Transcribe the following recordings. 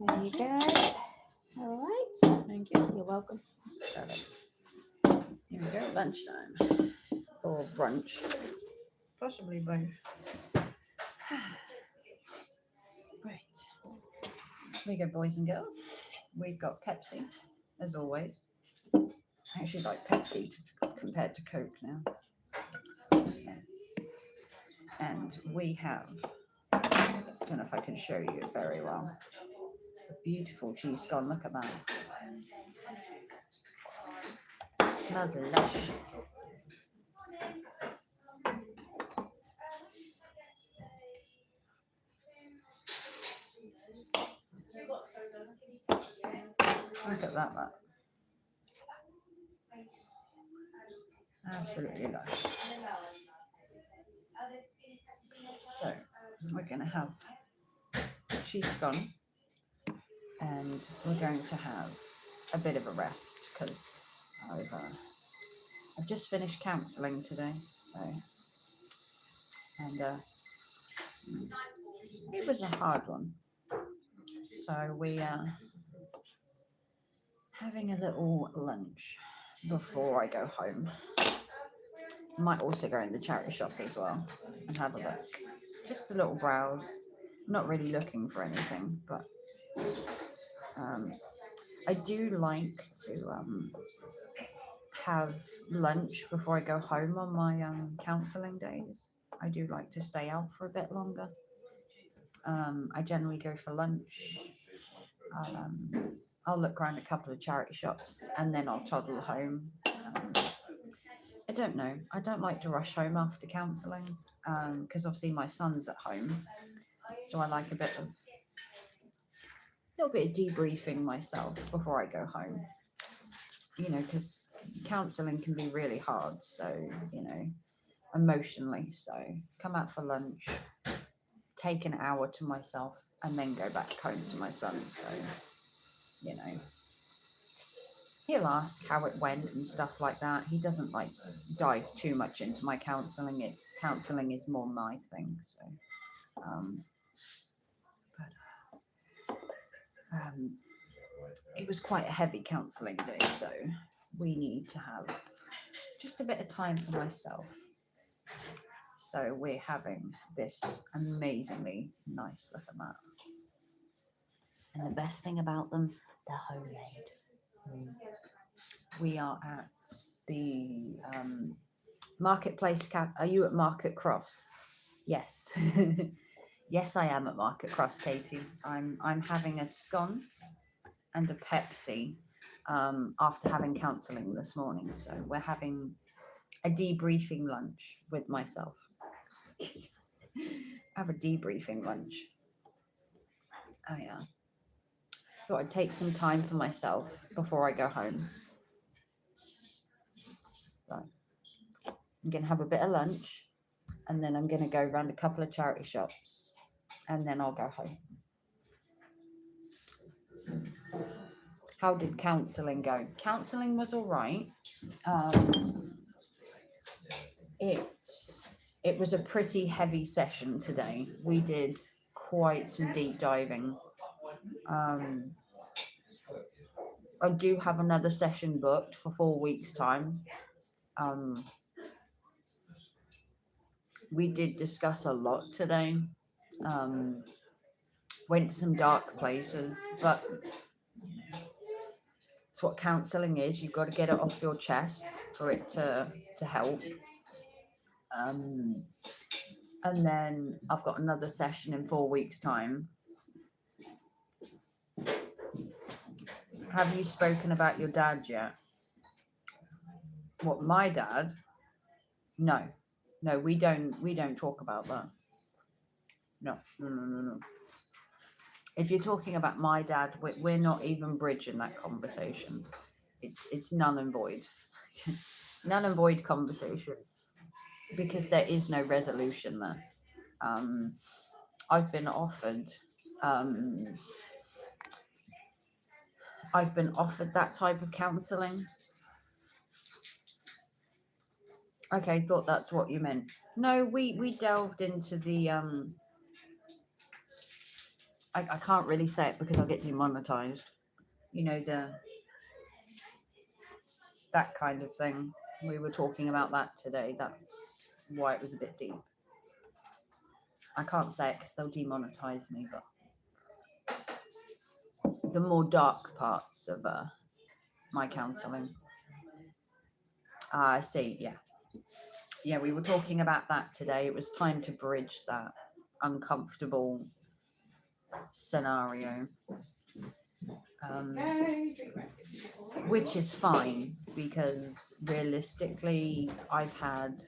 There you go. All right. Thank you. You're welcome. Got it. Here we go. Lunchtime or brunch. Possibly both. Right. Here we go, boys and girls. We've got Pepsi, as always. I actually like Pepsi compared to Coke now. And we have, I don't know if I can show you it very well, a beautiful cheese scone. Look at that. It smells lush. Look at that, man. Absolutely lush. So we're going to have cheese scone, and we're going to have a bit of a rest because I've just finished counselling today, so and it was a hard one. So we are having a little lunch before I go home. Might also go in the charity shop as well and have a look. Just a little browse. Not really looking for anything, but I do like to have lunch before I go home on my counselling days. I do like to stay out for a bit longer. I generally go for lunch. I'll look around a couple of charity shops and then I'll toddle home. I don't know. I don't like to rush home after counselling because obviously my son's at home, so I like a little bit of debriefing myself before I go home. You know, because counselling can be really hard. So emotionally. So come out for lunch, take an hour to myself, and then go back home to my son. So he'll ask how it went and stuff like that. He doesn't like dive too much into my counselling. Counselling is more my thing. So, it was quite a heavy counselling day. So we need to have just a bit of time for myself. So we're having this amazingly nice, look at that. And the best thing about them, they're homemade. We are at the Marketplace. Are you at Market Cross? Yes. Yes, I am at Market Cross, Katie. I'm having a scone and a Pepsi after having counselling this morning. So we're having a debriefing lunch with myself. Have a debriefing lunch. Oh yeah. Thought I'd take some time for myself before I go home. So I'm going to have a bit of lunch and then I'm going to go around a couple of charity shops and then I'll go home. How did counselling go? Counselling was all right. It was a pretty heavy session today. We did quite some deep diving. I do have another session booked for 4 weeks' time. We did discuss a lot today. Went to some dark places, but it's what counselling is. You've got to get it off your chest for it to help. And then I've got another session in 4 weeks' time. Have you spoken about your dad yet? What, my dad? No, we don't talk about that. No. If you're talking about my dad, we're not even bridging that conversation. It's null and void. Null and void conversation. Because there is no resolution there. I've been offered that type of counselling. Okay, thought that's what you meant. No, we delved into the I can't really say it because I'll get demonetized. You know, that kind of thing. We were talking about that today. That's why it was a bit deep. I can't say it because they'll demonetize me, but the more dark parts of my counselling. I see, yeah. Yeah, we were talking about that today. It was time to bridge that uncomfortable scenario. Which is fine because realistically, I've had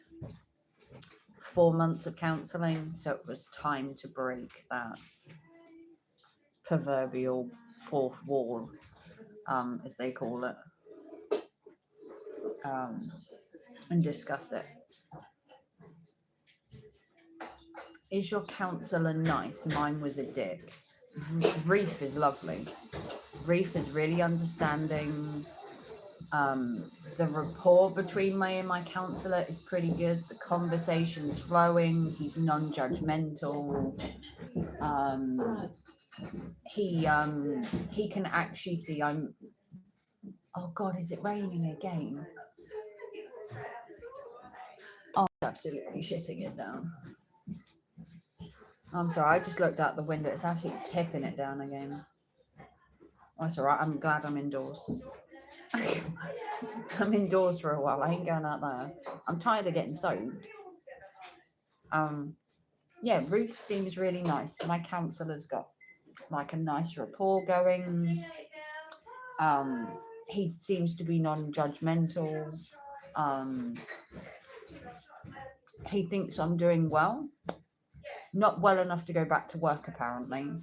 4 months of counselling, so it was time to break that proverbial fourth wall, as they call it, and discuss it. Is your counsellor nice? Mine was a dick. Reef is lovely. Reef is really understanding. The rapport between me and my counsellor is pretty good. The conversation's flowing. He's non-judgmental. He can actually see I'm. Oh God, is it raining again? Oh, absolutely shitting it down. I'm sorry, I just looked out the window. It's absolutely tipping it down again. Oh, it's all right. I'm glad I'm indoors. I'm indoors for a while. I ain't going out there. I'm tired of getting soaked. Yeah, Ruth seems really nice. My counsellor's got like a nice rapport going. He seems to be non-judgmental. He thinks I'm doing well. Not well enough to go back to work, apparently,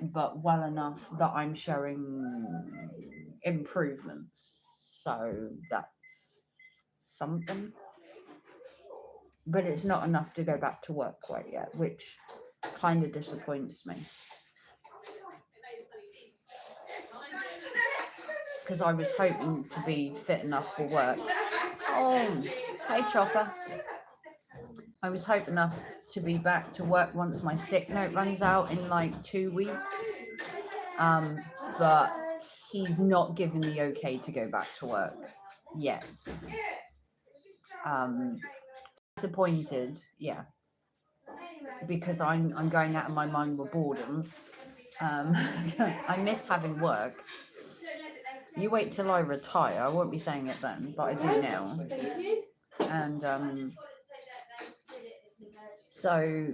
but well enough that I'm showing improvements. So that's something. But it's not enough to go back to work quite yet, which kind of disappoints me. Because I was hoping to be fit enough for work. Oh, hey Chopper. I was hoping enough to be back to work once my sick note runs out in like 2 weeks. But he's not given the okay to go back to work yet. Disappointed, yeah. Because I'm going out of my mind with boredom. I miss having work. You wait till I retire. I won't be saying it then, but I do now. And so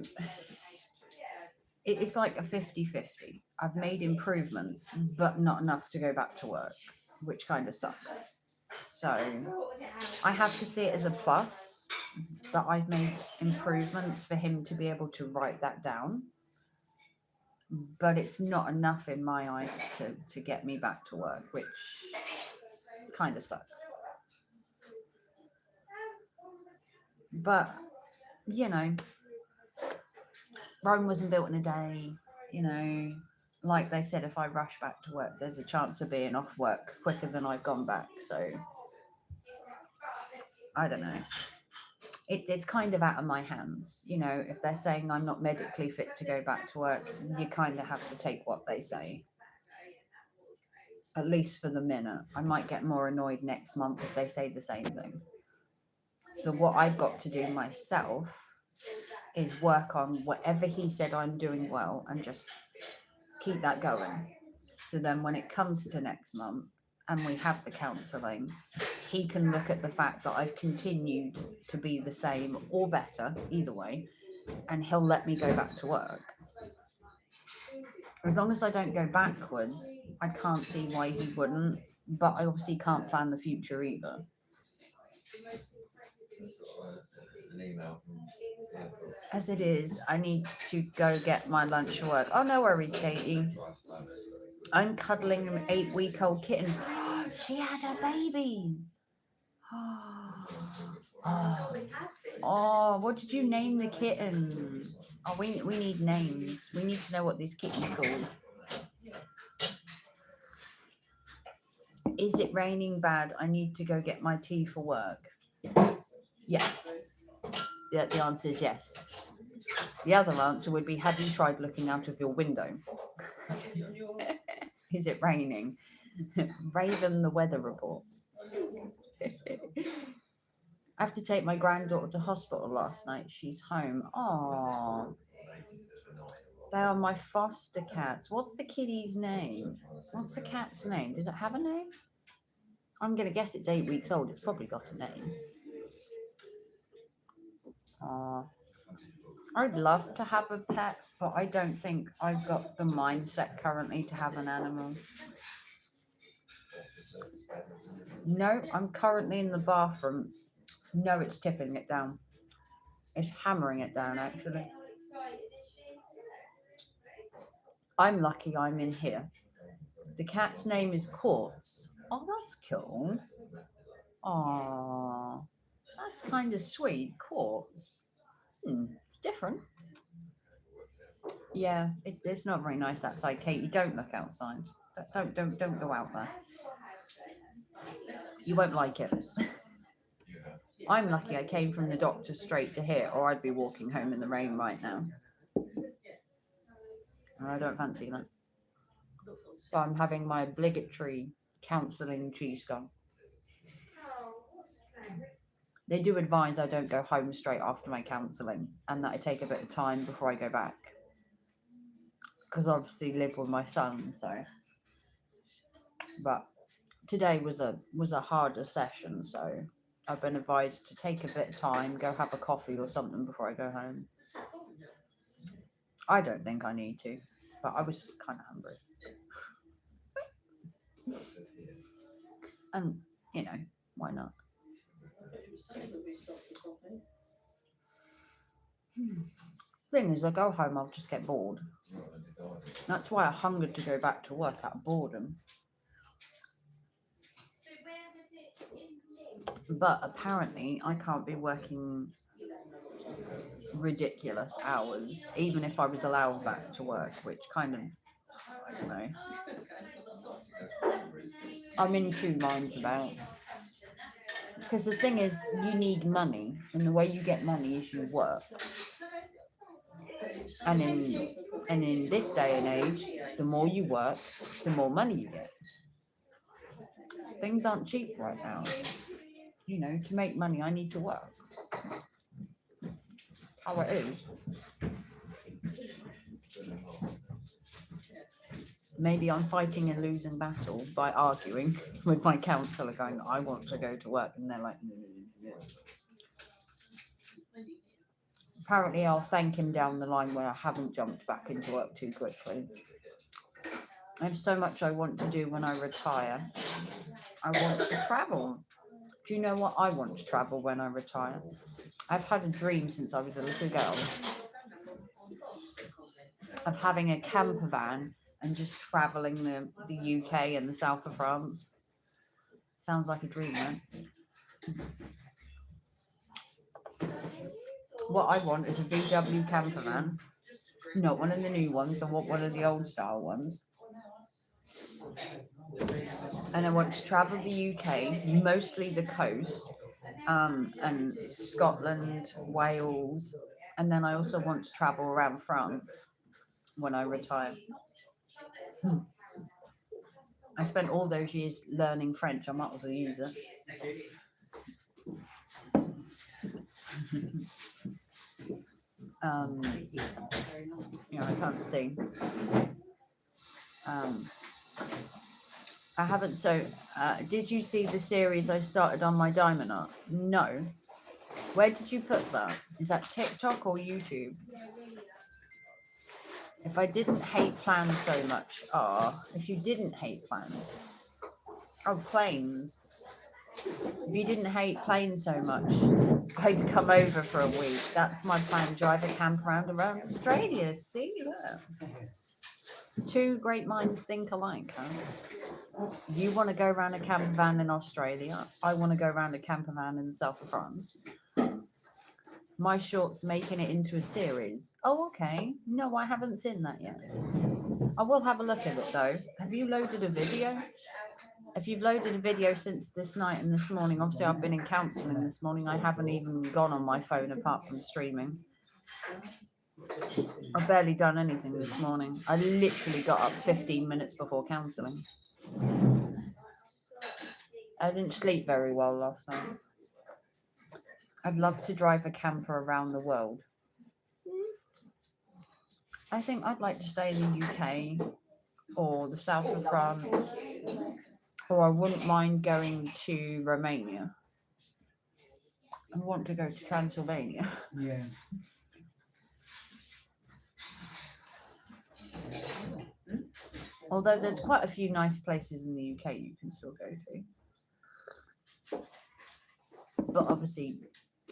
it's like a 50-50. I've made improvements, but not enough to go back to work, which kind of sucks. So I have to see it as a plus that I've made improvements for him to be able to write that down. But it's not enough in my eyes to get me back to work, which kind of sucks. But, you know, Rome wasn't built in a day, you know. Like they said, if I rush back to work, there's a chance of being off work quicker than I've gone back. So, I don't know. It's kind of out of my hands. You know, if they're saying I'm not medically fit to go back to work, you kind of have to take what they say. At least for the minute. I might get more annoyed next month if they say the same thing. So what I've got to do myself is work on whatever he said I'm doing well and just keep that going. So then when it comes to next month and we have the counselling, he can look at the fact that I've continued to be the same or better, either way, and he'll let me go back to work. As long as I don't go backwards, I can't see why he wouldn't, but I obviously can't plan the future either. As it is, I need to go get my lunch at work. Oh, no worries, Katie. I'm cuddling an 8-week-old kitten. She had a baby. Oh, what did you name the kitten? Oh, we need names. We need to know what this kitten's called. Is it raining bad? I need to go get my tea for work. Yeah. Yeah, the answer is yes. The other answer would be, have you tried looking out of your window? Is it raining? Raven, the weather report. I have to take my granddaughter to hospital last night. She's home. Oh, they are my foster cats. What's the kitty's name? What's the cat's name? Does it have a name? I'm going to guess it's 8 weeks old. It's probably got a name. I'd love to have a pet, but I don't think I've got the mindset currently to have an animal. No, I'm currently in the bathroom. No, it's tipping it down. It's hammering it down, actually. I'm lucky I'm in here. The cat's name is Quartz. Oh, that's cool. Oh, that's kind of sweet. Quartz. It's different. Yeah, it's not very nice outside, Katie. Don't look outside. Don't go out there. You won't like it. I'm lucky I came from the doctor straight to here, or I'd be walking home in the rain right now. And I don't fancy that. So I'm having my obligatory counselling cheese gum. They do advise I don't go home straight after my counselling, and that I take a bit of time before I go back. Because I obviously live with my son, so. But today was a harder session, so I've been advised to take a bit of time, go have a coffee or something before I go home. I don't think I need to, but I was kind of hungry. And, you know, why not? Thing is, I go home, I'll just get bored. That's why I hungered to go back to work out of boredom. But apparently, I can't be working ridiculous hours, even if I was allowed back to work, which kind of, I don't know. I'm in two minds about. Because the thing is, you need money, and the way you get money is you work. And in this day and age, the more you work, the more money you get. Things aren't cheap right now. You know, to make money, I need to work. How it is. Maybe I'm fighting a losing battle by arguing with my counsellor going, I want to go to work. And they're like, no. Apparently, I'll thank him down the line when I haven't jumped back into work too quickly. I have so much I want to do when I retire. I want to travel. Do you know what I want to travel when I retire? I've had a dream since I was a little girl of having a camper van and just travelling the UK and the south of France. Sounds like a dream, right? What I want is a VW camper van. Not one of the new ones. I want one of the old style ones. And I want to travel the UK, mostly the coast, and Scotland, Wales, and then I also want to travel around France when I retire. I spent all those years learning French. I might as well use it. I can't see. I haven't. So, did you see the series I started on my diamond art? No. Where did you put that? Is that TikTok or YouTube? If I didn't hate plans so much, if you didn't hate plans, planes. If you didn't hate planes so much, I'd come over for a week. That's my plan. Drive a camper around Australia. See, look. Two great minds think alike, huh? You want to go around a camper van in Australia. I want to go around a camper van in the south of France. My short's making it into a series. Oh, okay. No, I haven't seen that yet. I will have a look at it, though. Have you loaded a video? If you've loaded a video since this night and this morning, obviously I've been in counselling this morning. I haven't even gone on my phone apart from streaming. I've barely done anything this morning. I literally got up 15 minutes before counselling. I didn't sleep very well last night. I'd love to drive a camper around the world. I think I'd like to stay in the UK or the south of France, or I wouldn't mind going to Romania. I want to go to Transylvania. Yeah. Although there's quite a few nice places in the UK you can still go to. But obviously,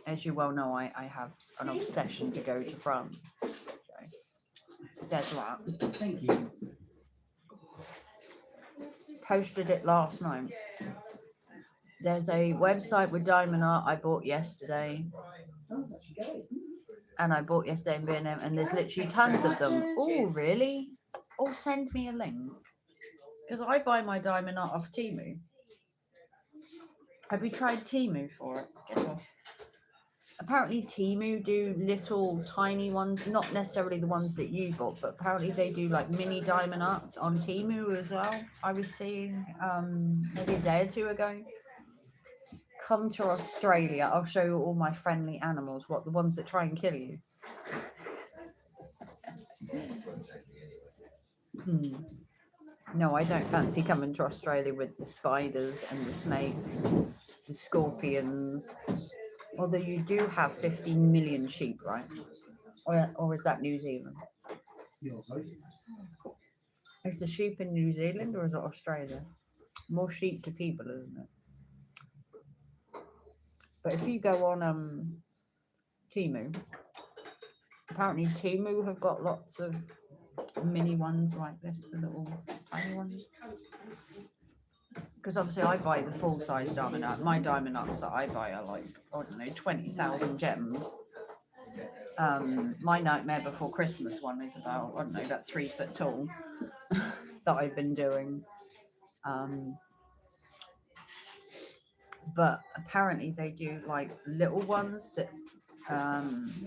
as you well know, I have an obsession to go to France. So there's that. Thank you. Posted it last night. There's a website with diamond art I bought yesterday. And I bought yesterday in B&M, and there's literally tons of them. Oh, really? Oh, send me a link. Because I buy my diamond art off Temu. Have you tried Temu for it? Apparently Temu do little tiny ones, not necessarily the ones that you bought, but apparently they do like mini diamond arts on Temu as well. I was seeing maybe a day or two ago. Come to Australia, I'll show you all my friendly animals, the ones that try and kill you. No, I don't fancy coming to Australia with the spiders and the snakes, the scorpions. Although you do have 15 million sheep, right? Or is that New Zealand? Is the sheep in New Zealand or is it Australia? More sheep to people, isn't it? But if you go on Temu, apparently Temu have got lots of mini ones like this, the little tiny ones. Because obviously I buy the full size diamond art. My diamond arts that I buy are like, I don't know, 20,000 gems. My Nightmare Before Christmas one is about, I don't know, about 3 foot tall that I've been doing. But apparently they do like little ones that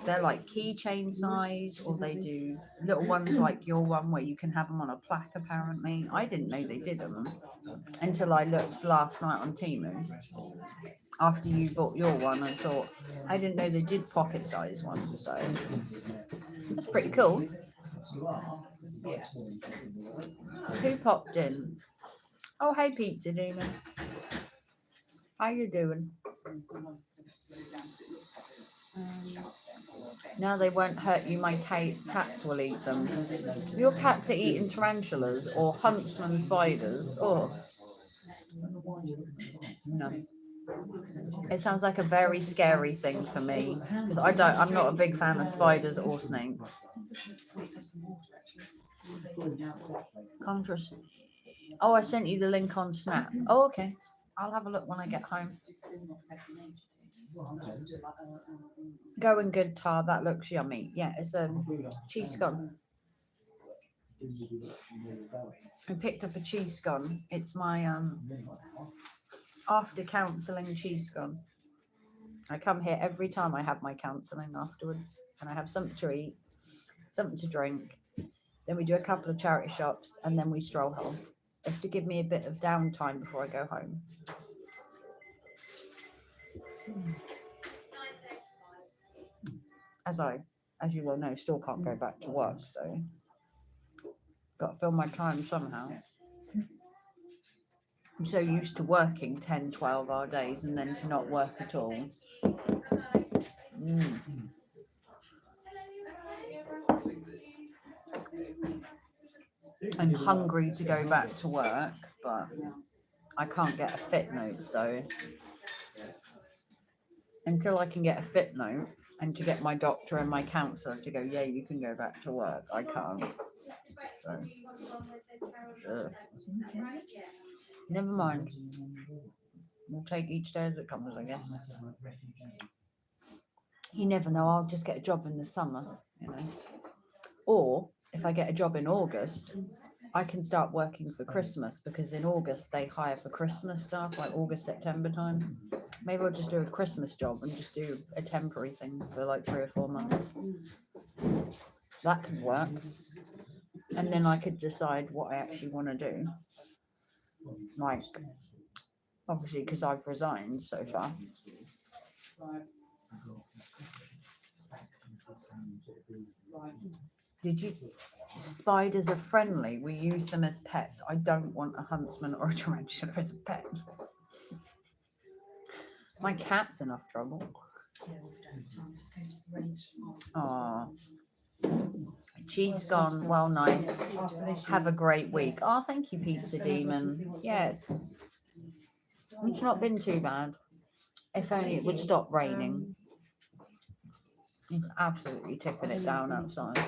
they're like keychain size, or they do little ones like your one where you can have them on a plaque. Apparently I didn't know they did them until I looked last night on Temu after you bought your one and thought, I didn't know they did pocket size ones, so that's pretty cool. Yeah. Who popped in? Oh, hey Pizza Demon, how you doing? Now they won't hurt you, my cats will eat them. Your cats are eating tarantulas or huntsman spiders. Oh, no. It sounds like a very scary thing for me, because I'm not a big fan of spiders or snakes. Oh, I sent you the link on Snap. Oh, okay. I'll have a look when I get home. Going good, Tar. That looks yummy. Yeah, it's a cheese scone. I picked up a cheese scone. It's my after counselling cheese scone. I come here every time I have my counselling afterwards, and I have something to eat, something to drink. Then we do a couple of charity shops, and then we stroll home. It's to give me a bit of downtime before I go home. As you well know, still can't go back to work, so got to fill my time somehow. I'm so used to working 10, 12-hour days and then to not work at all. I'm hungry to go back to work, but I can't get a fit note, so until I can get a fit note and to get my doctor and my counsellor to go, yeah, you can go back to work, I can't. So, never mind. We'll take each day as it comes, I guess. You never know, I'll just get a job in the summer, you know. Or if I get a job in August, I can start working for Christmas, because in August they hire for Christmas stuff, like August, September time. Maybe I'll just do a Christmas job and just do a temporary thing for like 3 or 4 months. That could work. And then I could decide what I actually want to do. Like, obviously, because I've resigned so far. Did you? Spiders are friendly. We use them as pets. I don't want a huntsman or a tarantula as a pet. My cat's enough trouble. Oh, she's gone. Well, nice. Have a great week. Oh, thank you, Pizza Demon. Yeah, it's not been too bad. If only it would stop raining. It's absolutely tipping it down outside.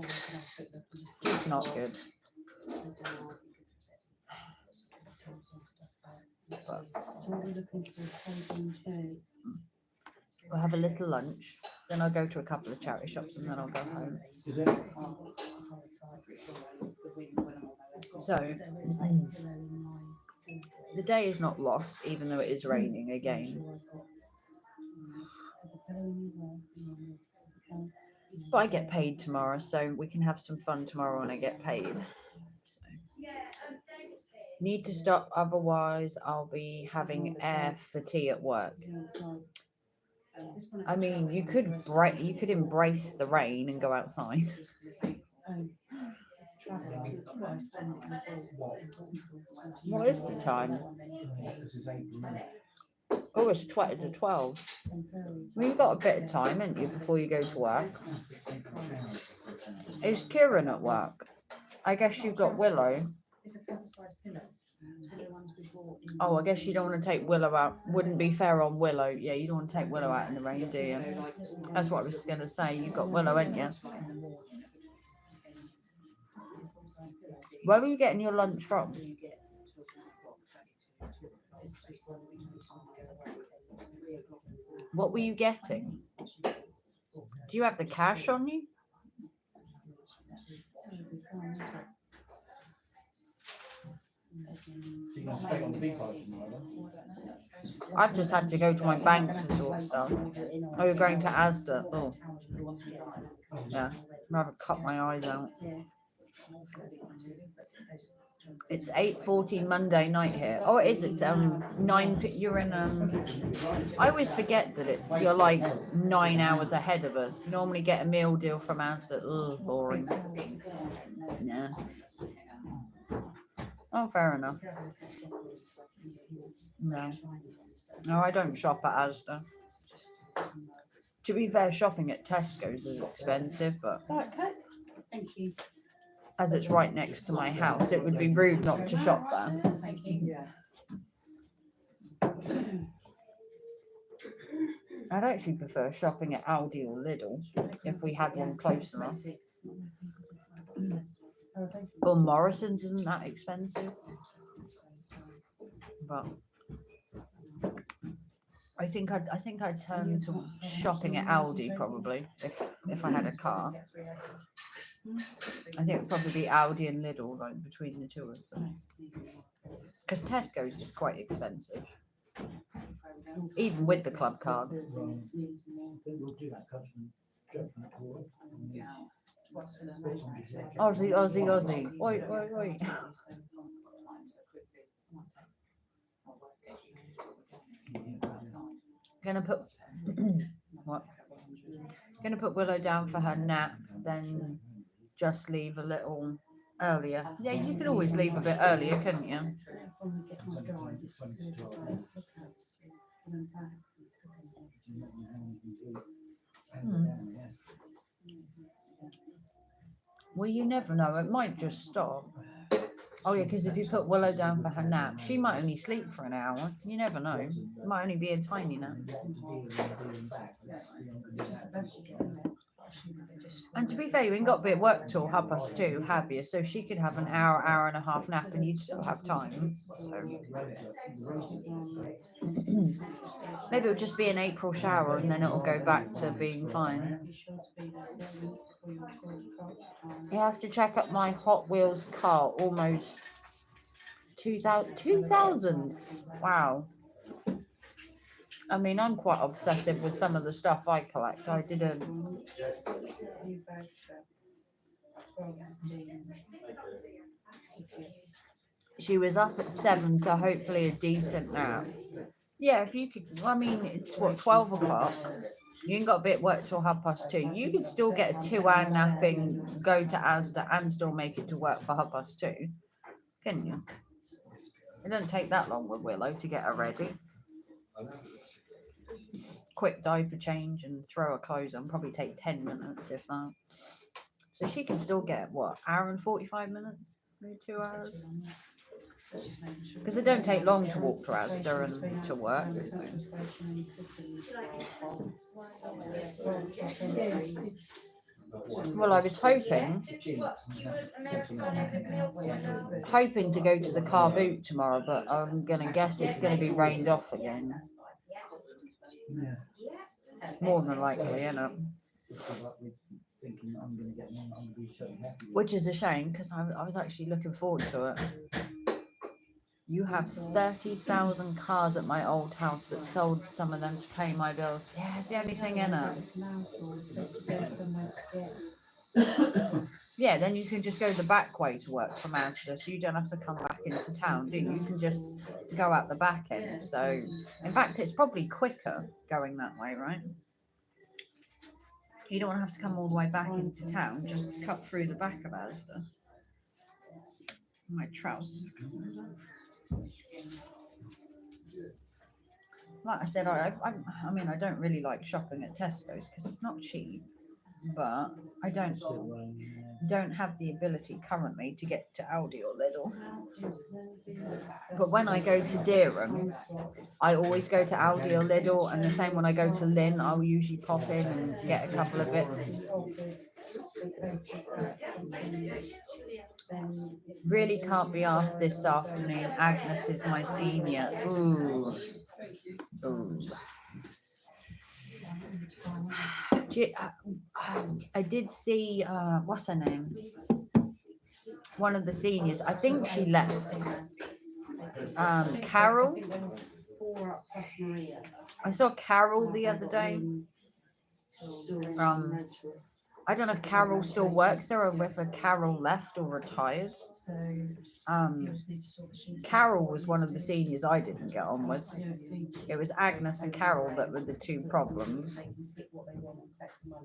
It's not good. But we'll have a little lunch, then I'll go to a couple of charity shops, and then I'll go home. So the day is not lost, even though it is raining again. But I get paid tomorrow, so we can have some fun tomorrow when I get paid. So. Need to stop, otherwise I'll be having air for tea at work. I mean, you could embrace the rain and go outside. What is the time? Oh, it's 20 to 12. Well, you've got a bit of time, haven't you, before you go to work? Is Kieran at work? I guess you've got Willow. Oh, I guess you don't want to take Willow out. Wouldn't be fair on Willow. Yeah, you don't want to take Willow out in the rain, do you? That's what I was going to say. You've got Willow, ain't you? Where were you getting your lunch from? What were you getting? Do you have the cash on you? I've just had to go to my bank to sort stuff. Oh, you're going to Asda? Oh, yeah. I'd rather cut my eyes out. It's 8:40 Monday night here. Oh, it is. It's 9. You're in I always forget that you're like 9 hours ahead of us. You normally get a meal deal from Asda. Oh, boring. Yeah. Oh, fair enough. No, I don't shop at Asda. To be fair, shopping at Tesco's is expensive, but Thank you. As it's right next to my house, it would be rude not to shop there. Thank you. I'd actually prefer shopping at Aldi or Lidl if we had one close enough. Or Morrison's isn't that expensive. But I think I'd turn to shopping at Aldi probably if I had a car. I think it would probably be Aldi and Lidl, like between the two of them. Because Tesco's is quite expensive, even with the club card. Aussie. Oi, oi, oi. Gonna put what? Gonna put Willow down for her nap, then just leave a little earlier. Yeah, you could always leave a bit earlier, couldn't you? Well, you never know. It might just stop. Oh, yeah, because if you put Willow down for her nap, she might only sleep for an hour. You never know. It might only be a tiny nap. And to be fair, you ain't got to be at work till 2:30, have you? So she could have an hour and a half nap and you'd still have time. So maybe it'll just be an April shower and then it'll go back to being fine. You have to check up my Hot Wheels car. Almost 2,000. Wow. I mean, I'm quite obsessive with some of the stuff I collect. I did a She was up at 7, so hopefully a decent nap. Yeah, if you could, I mean, it's what, 12 o'clock? You ain't got a bit work till 2:30. You could still get a 2-hour napping, go to Asda, and still make it to work for 2:30, can you? It doesn't take that long with Willow to get her ready. Quick diaper change and throw her clothes on, probably take 10 minutes if that. So she can still get, what, hour and 45 minutes? Maybe 2 hours? Because it don't take long to walk to Asda and to work. Well, I was hoping to go to the car boot tomorrow, but I'm going to guess it's going to be rained off again. More than likely, isn't it? Which is a shame, because I was actually looking forward to it. You have 30,000 cars at my old house, but sold some of them to pay my bills. Yeah, it's the only thing in it. Yeah, then you can just go the back way to work from Asda, so you don't have to come back into town, do you? You can just go out the back end. So, in fact, it's probably quicker going that way, right? You don't want to have to come all the way back into town, just cut through the back of Asda. My trousers are coming off. Like I said, I mean, I don't really like shopping at Tesco's because it's not cheap, but I don't have the ability currently to get to Aldi or Lidl. But when I go to Dereham, I always go to Aldi or Lidl, and the same when I go to Lynn, I'll usually pop in and get a couple of bits. Really can't be asked this afternoon. Agnes is my senior. Ooh. I did see, what's her name? One of the seniors. I think she left. Carol. I saw Carol the other day. I don't know if Carol still works there or whether Carol left or retired. Carol was one of the seniors I didn't get on with. It was Agnes and Carol that were the two problems.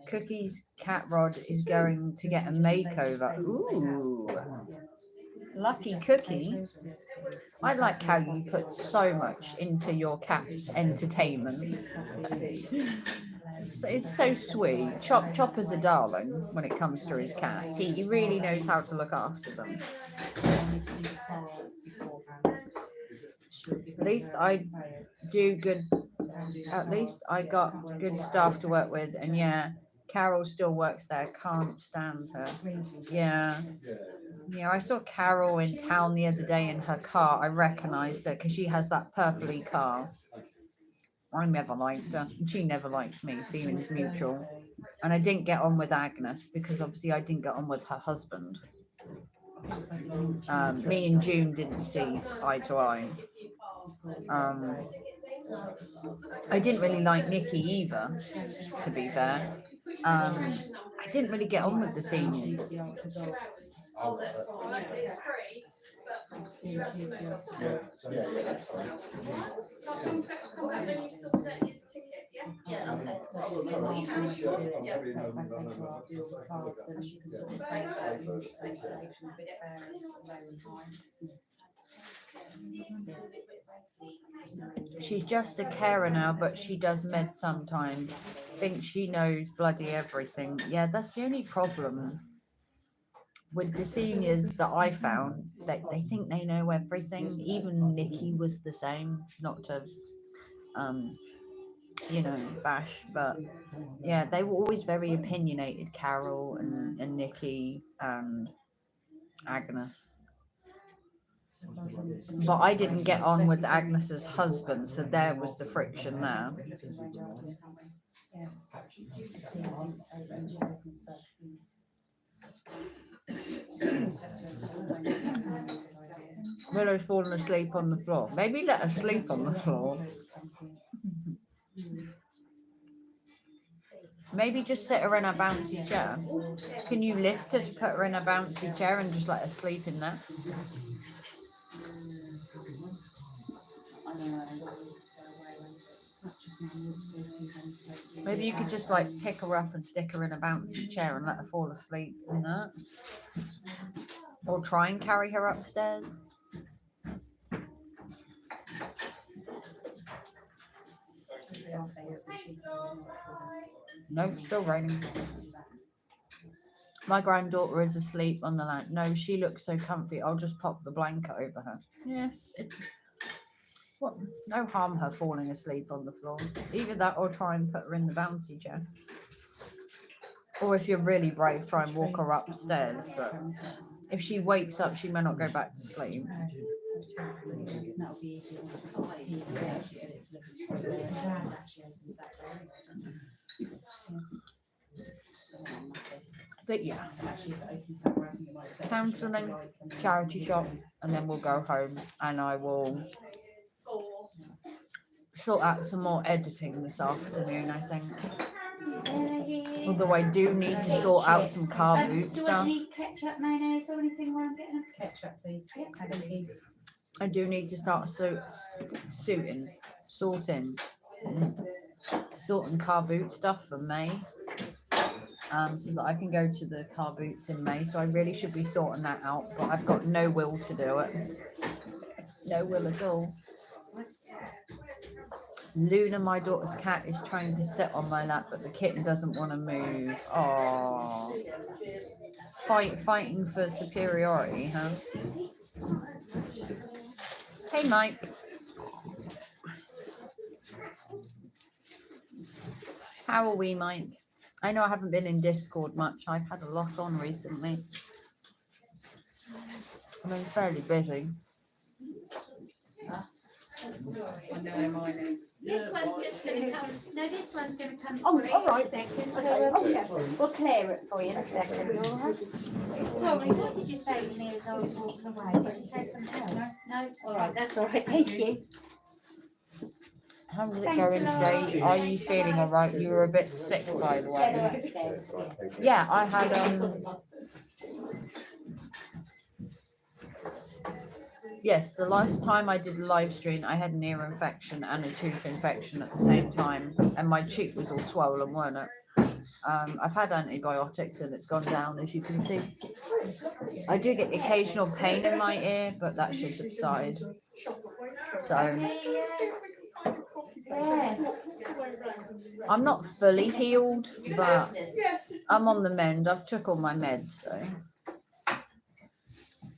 Cookie's cat Rod is going to get a makeover. Ooh. Lucky Cookie. I like how you put so much into your cat's entertainment. It's so sweet. Chopper's a darling when it comes to his cats. He really knows how to look after them. At least I do good. At least I got good staff to work with. And yeah, Carol still works there. Can't stand her. Yeah. Yeah, I saw Carol in town the other day in her car. I recognised her because she has that purpley car. I never liked her. She never liked me. Feelings mutual. And I didn't get on with Agnes because obviously I didn't get on with her husband. Me and June didn't see eye to eye. I didn't really like Nikki either, to be fair. I didn't really get on with the seniors. She's just a carer now, but she does meds sometimes. Thinks she knows bloody everything. Yeah, that's the only problem with the seniors that I found. They think they know everything. Even Nikki was the same. Not to, bash, but yeah, they were always very opinionated. Carol and Nikki and Agnes. But I didn't get on with Agnes's husband, so there was the friction there. Willow's fallen asleep on the floor. Maybe let her sleep on the floor. Maybe just sit her in a bouncy chair. Can you lift her to put her in a bouncy chair and just let her sleep in there? I don't know. Maybe you could just like pick her up and stick her in a bouncy chair and let her fall asleep in that. Or try and carry her upstairs. No, still raining. My granddaughter is asleep on the lounge. No, she looks so comfy. I'll just pop the blanket over her. Yeah. What? No harm her falling asleep on the floor. Either that or try and put her in the bouncy chair. Or if you're really brave, try and walk her upstairs. But if she wakes up, she may not go back to sleep. That'll be easier. But yeah, counselling, charity shop, and then we'll go home and I will sort out some more editing this afternoon, I think. Although I do need to sort out some car boot stuff. Do you want any ketchup, mayonnaise or anything while I'm getting them? Ketchup, please. Yeah, thank you. I do need to start sorting car boot stuff for May. So that I can go to the car boots in May. So I really should be sorting that out, but I've got no will to do it. No will at all. Luna, my daughter's cat, is trying to sit on my lap, but the kitten doesn't want to move. Oh, fighting for superiority, huh? Hey, Mike. How are we, Mike? I know I haven't been in Discord much. I've had a lot on recently. I've been fairly busy. This one's just going to come. No, this one's going to come Oh, through all right. in a second. So Okay. we'll clear it for you in a second. All right. Sorry, what did you say to me as I was walking away? Did you say something else? No. All right, that's all right. Thank you. How did it Thanks go a in lot. stage? Are you feeling all right? You were a bit sick, by the Yeah, they're way. upstairs. Yeah, I had yes, the last time I did a live stream, I had an ear infection and a tooth infection at the same time, and my cheek was all swollen, weren't it? I've had antibiotics and it's gone down, as you can see. I do get occasional pain in my ear, but that should subside. So I'm not fully healed, but I'm on the mend. I've took all my meds, so.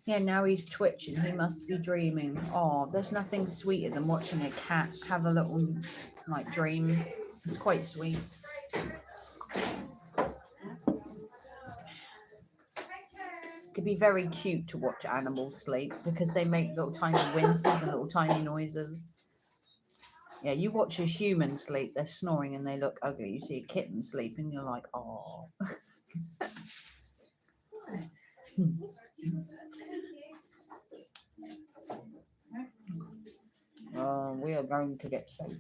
Yeah, now he's twitching. He must be dreaming. Oh, there's nothing sweeter than watching a cat have a little, like, dream. It's quite sweet. It could be very cute to watch animals sleep because they make little tiny winces and little tiny noises. Yeah, you watch a human sleep, they're snoring and they look ugly. You see a kitten sleep and you're like, oh. We are going to get soap.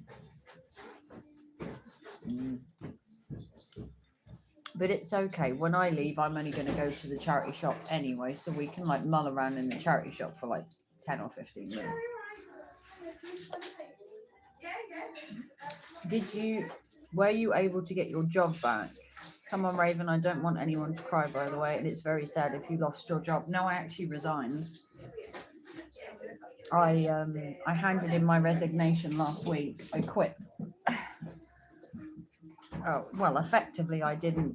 But it's okay. When I leave, I'm only going to go to the charity shop anyway, so we can like mull around in the charity shop for like 10 or 15 minutes. Were you able to get your job back? Come on, Raven, I don't want anyone to cry, by the way, and it's very sad if you lost your job. No, I actually resigned. I handed in my resignation last week. I quit. Oh, well, effectively, I didn't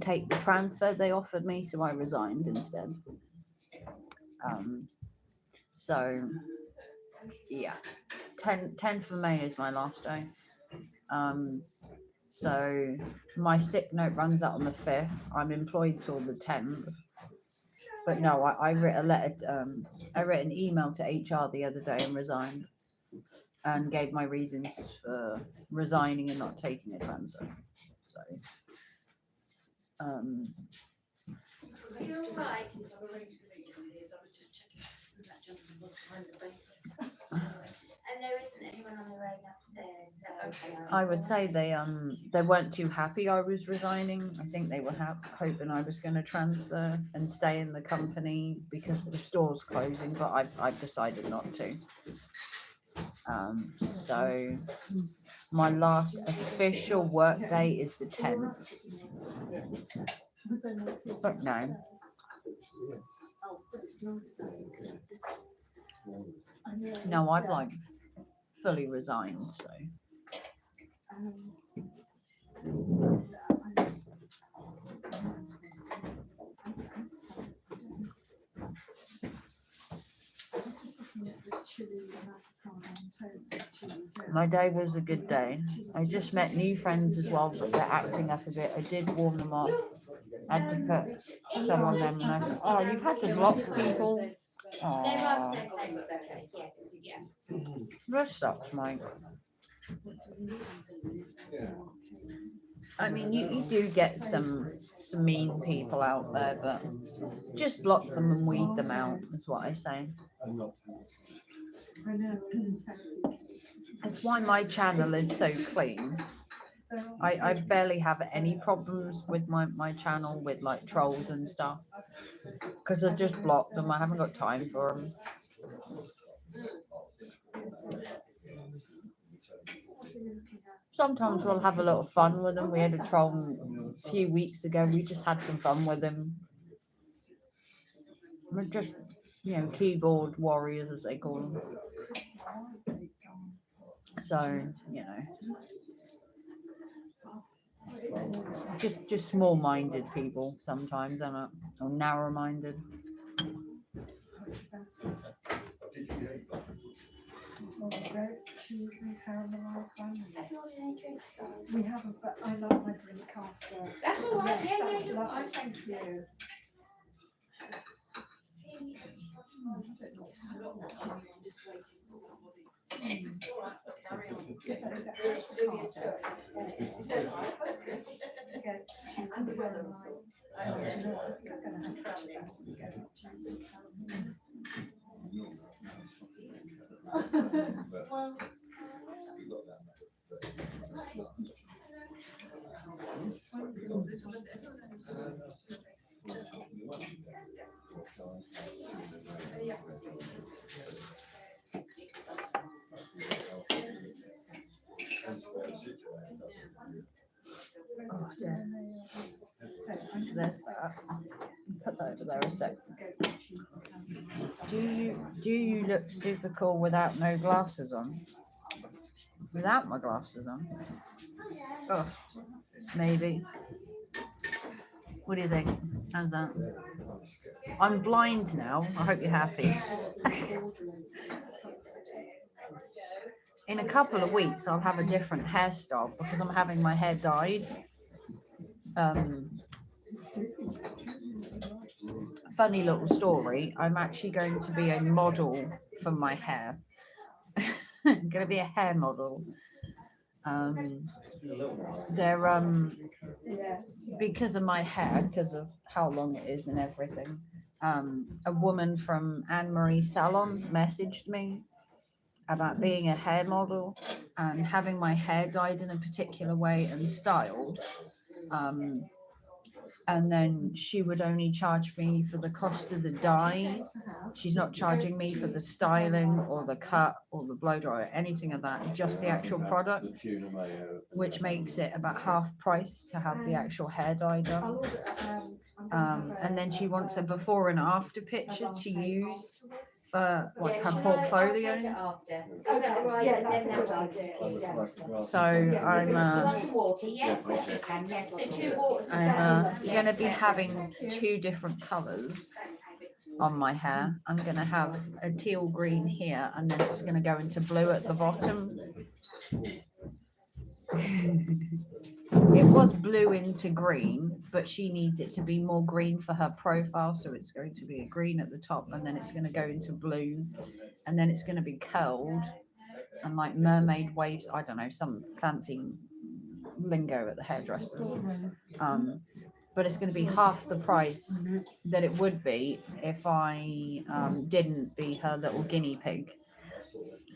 take the transfer they offered me, so I resigned instead. So yeah, 10th of May is my last day. So my sick note runs out on the 5th. I'm employed till the 10th. But no, I wrote a letter. I wrote an email to HR the other day and resigned, and gave my reasons for resigning and not taking a transfer. So, Are you all right? And there isn't anyone on the road upstairs. I would say they weren't too happy I was resigning. I think they were hoping I was going to transfer and stay in the company because the store's closing, but I've decided not to. So my last official work day is the 10th. But no. No, I've like fully resigned, so. My day was a good day. I just met new friends as well, but they're acting up a bit. I did warm them up. I had to put some on them, and I thought, oh, you've had to block people. Aww. That sucks, Mike. I mean, you do get some mean people out there, but just block them and weed them out, is what I say. That's why my channel is so clean. I barely have any problems with my channel with like trolls and stuff, because I just block them. I haven't got time for them. Sometimes we'll have a little fun with them. We had a troll a few weeks ago. We just had some fun with him. We're just, keyboard warriors, as they call them. So, just small-minded people sometimes, or narrow-minded. Cheese and caramelised onion. We haven't, but I like my drink after. That's all right. Yes, Yeah, that's you're lovely. fine. Thank you. Oh, yeah. There's that. Put that over there a sec. Do you look super cool without no glasses on? Without my glasses on? Oh, maybe. What do you think? How's that? I'm blind now. I hope you're happy. In a couple of weeks, I'll have a different hairstyle because I'm having my hair dyed. Funny little story. I'm actually going to be a model for my hair. I'm going to be a hair model. Because of my hair, because of how long it is and everything. A woman from Anne Marie Salon messaged me about being a hair model and having my hair dyed in a particular way and styled. And then she would only charge me for the cost of the dye. She's not charging me for the styling or the cut or the blow dry or anything of that, just the actual product, which makes it about half price to have the actual hair dye done. And then she wants a before and after picture to use for like her portfolio. So I'm going to be having two different colours on my hair. I'm going to have a teal green here, and then it's going to go into blue at the bottom. It was blue into green, but she needs it to be more green for her profile, so it's going to be a green at the top, and then it's going to go into blue, and then it's going to be curled and like mermaid waves. I don't know, some fancy lingo at the hairdressers. But it's going to be half the price that it would be if I didn't be her little guinea pig.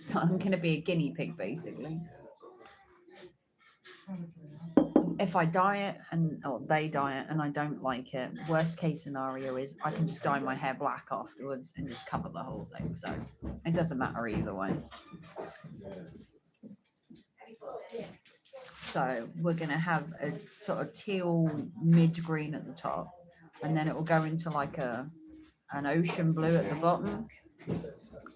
So I'm going to be a guinea pig, basically. if I dye it or they dye it and I don't like it, worst case scenario is I can just dye my hair black afterwards and just cover the whole thing. So it doesn't matter either way. So we're going to have a sort of teal mid green at the top, and then it will go into like an ocean blue at the bottom.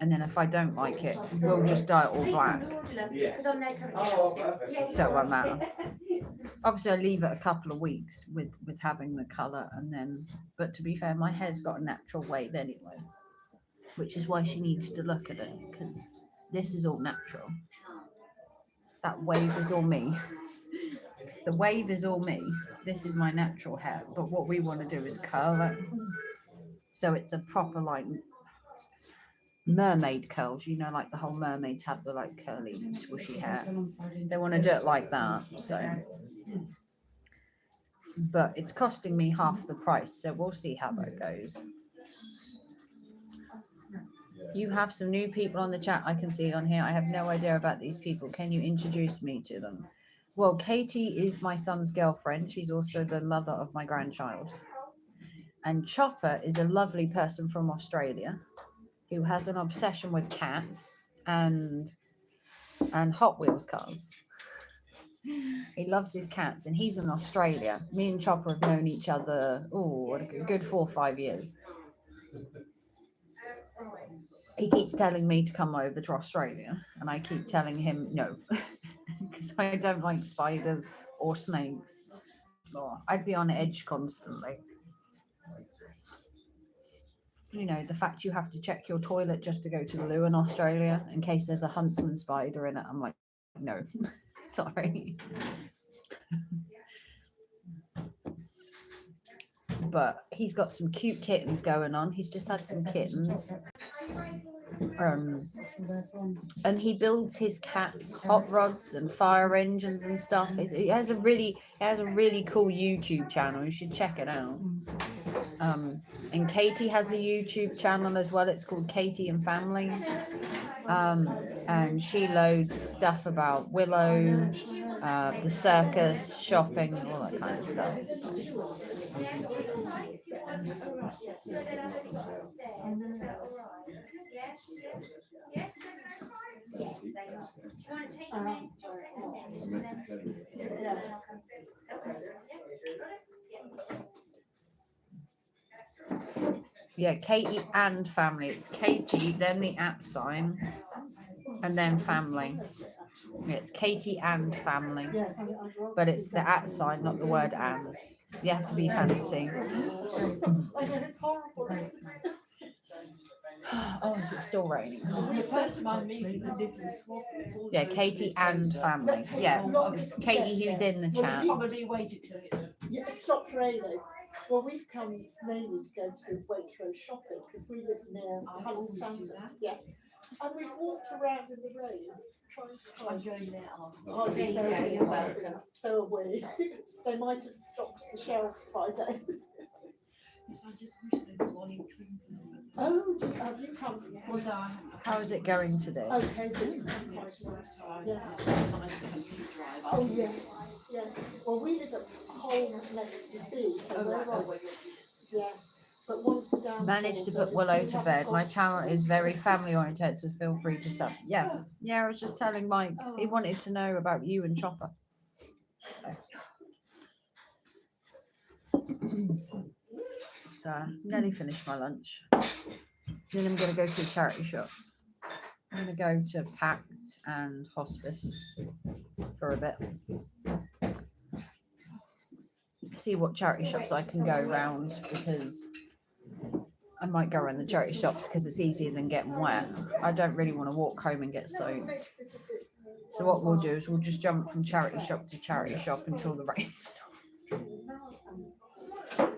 And then if I don't like it, we'll just dye it all black. So it won't matter. Obviously, I leave it a couple of weeks with having the colour, and then, but to be fair, my hair's got a natural wave anyway, which is why she needs to look at it, because this is all natural. That wave is all me. The wave is all me. This is my natural hair, but what we want to do is curl it. So it's a proper like mermaid curls, you know, like the whole mermaids have the like curly swooshy hair. They want to do it like that. So, but it's costing me half the price, so we'll see how that goes. You have some new people on the chat I can see on here. I have no idea about these people. Can you introduce me to them? Well, Katie is my son's girlfriend. She's also the mother of my grandchild. And Chopper is a lovely person from Australia who has an obsession with cats and Hot Wheels cars. He loves his cats, and he's in Australia. Me and Chopper have known each other, a good 4 or 5 years. He keeps telling me to come over to Australia, and I keep telling him no, because I don't like spiders or snakes. Oh, I'd be on edge constantly. You know, the fact you have to check your toilet just to go to the loo in Australia in case there's a huntsman spider in it. I'm like, no, sorry. But he's got some cute kittens going on. He's just had some kittens. And he builds his cats hot rods and fire engines and stuff. He has a really cool YouTube channel. You should check it out. And Katie has a YouTube channel as well. It's called Katie and Family. And she loads stuff about Willow, the circus, shopping, all that kind of stuff. Yeah, Katie and Family. It's Katie, then the @sign, and then Family. Yeah, it's Katie and Family, but it's the @sign, not the word and. You have to be fancy. Oh, is it still raining? Yeah, Katie and Family. Yeah, it's Katie who's in the chat. Yeah, it stopped raining. Well, we've come mainly to go to Waitrose shopping because we live near Hunstanton. Yes, and we've walked around in the rain trying to find. I'm going there after. Oh, there you go. You're welcome. So are we. They might have stopped the sheriffs by then. Yes, I just wish there was one in Trinity. Oh, have you come from? Well, no, I haven't. How is it going today? Okay, so you've come quite well. Yes. Oh, yes. Yeah. Well, we live at home next to sea, so we're on. Yeah. But one Managed to put Willow to bed. My channel is very family oriented, so feel free to sub. Yeah, I was just telling Mike, he wanted to know about you and Chopper. So, nearly finished my lunch. Then I'm going to go to a charity shop. I'm going to go to Pact and Hospice for a bit. See what charity shops I can go around, because I might go around the charity shops because it's easier than getting wet. I don't really want to walk home and get soaked. So what we'll do is we'll just jump from charity shop to charity shop until the rain stops.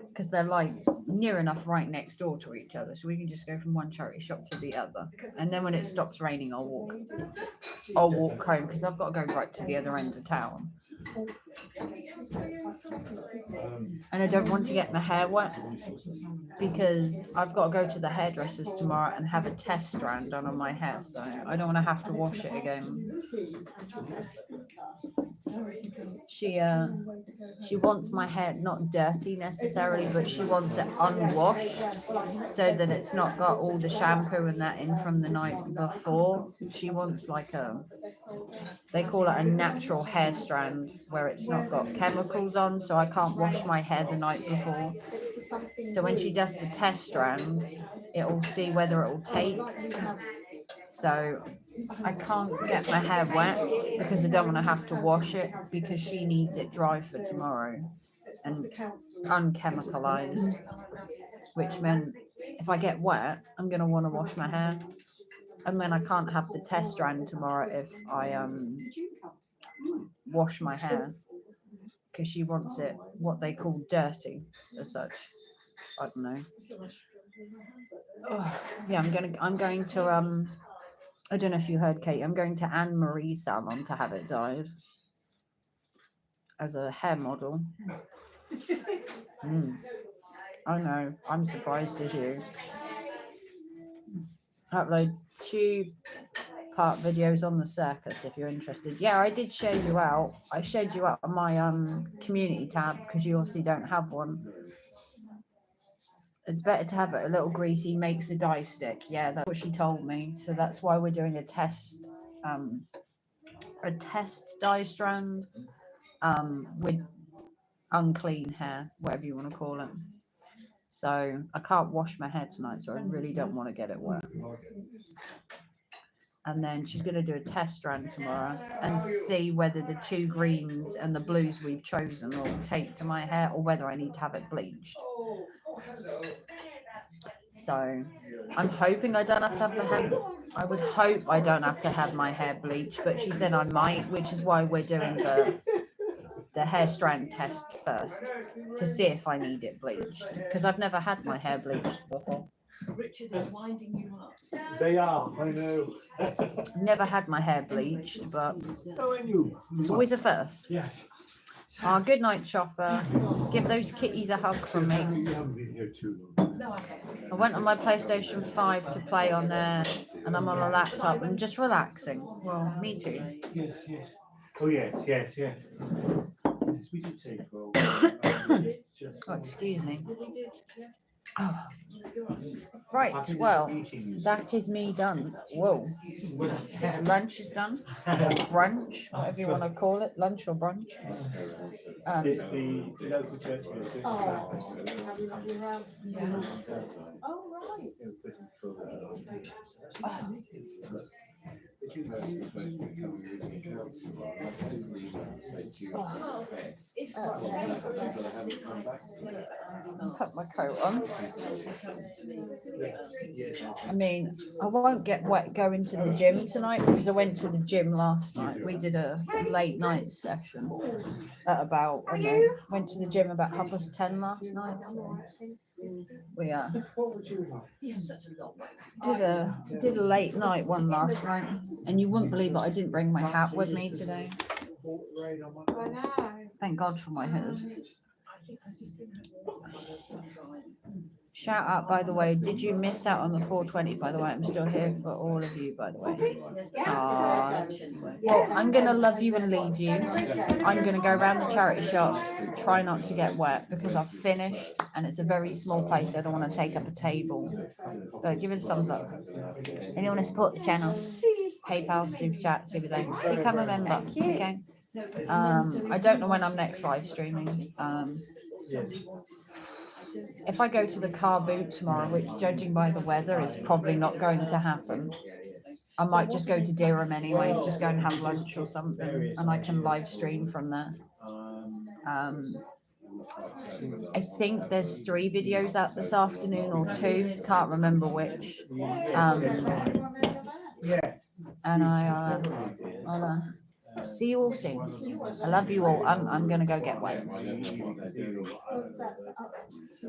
Because they're like near enough right next door to each other, so we can just go from one charity shop to the other. And then when it stops raining, I'll walk home, because I've got to go right to the other end of town. And I don't want to get my hair wet, because I've got to go to the hairdressers tomorrow and have a test strand done on my hair, so I don't want to have to wash it again. She wants my hair not dirty necessarily, but she wants it unwashed so that it's not got all the shampoo and that in from the night before. She wants like they call it a natural hair strand where it's not got chemicals on, so I can't wash my hair the night before. So when she does the test strand, it will see whether it will take. So I can't get my hair wet because I don't want to have to wash it, because she needs it dry for tomorrow and unchemicalized, which meant if I get wet, I'm going to want to wash my hair. And then I can't have the test strand tomorrow if I wash my hair, because she wants it what they call dirty as such. I don't know. Oh, yeah, I'm going to I don't know if you heard, Kate, I'm going to Anne Marie's salon to have it dyed as a hair model. I know, I'm surprised as you. Upload 2-part videos on the circus if you're interested. Yeah, I did share you out. I shared you out on my community tab because you obviously don't have one. It's better to have it a little greasy, makes the dye stick. Yeah, that's what she told me. So that's why we're doing a test dye strand with unclean hair, whatever you want to call it. So I can't wash my hair tonight, so I really don't want to get it wet. And then she's going to do a test strand tomorrow and see whether the 2 greens and the blues we've chosen will take to my hair or whether I need to have it bleached. So I'm hoping I don't have to have the hair. I would hope I don't have to have my hair bleached, but she said I might, which is why we're doing the hair strand test first to see if I need it bleached, because I've never had my hair bleached before. Richard is winding you up. They are, I know. Never had my hair bleached, but Oh, I knew. it's always a first. Yes. Oh, good night, Chopper. Give those kitties a hug from me. You haven't been here too long. No, I haven't. I went on my PlayStation 5 to play on there, and I'm on a laptop and just relaxing. Well, me too. Yes, yes. Oh, yes, yes, yes. Yes, we did say 12. Oh, excuse me. We did, yeah. Oh. Right, well, that is me done. Whoa. Lunch is done. Or brunch, whatever you want to call it. Lunch or brunch. The local church goes to Oh, right. Put my coat on. I mean, I won't get wet going to the gym tonight because I went to the gym last night. We did a late night session at about, went to the gym about 10:30 last night. So we did a late night one last night, and you wouldn't believe it, I didn't bring my hat with me today. Thank God for my hood. Shout out, by the way, did you miss out on the 420? By the way, I'm still here for all of you, by the way. Well, I'm going to love you and leave you. I'm going to go around the charity shops, try not to get wet because I've finished and it's a very small place. I don't want to take up a table. So give us a thumbs up. And you want to support the channel? PayPal, Super Chat, Super Thanks. Become a member. Okay. I don't know when I'm next live streaming. If I go to the car boot tomorrow, which judging by the weather is probably not going to happen, I might just go to Durham anyway, just go and have lunch or something, and I can live stream from there. I think there's 3 videos out this afternoon or 2, can't remember which. And I'll see you all soon. I love you all. I'm gonna go get wet. That's up to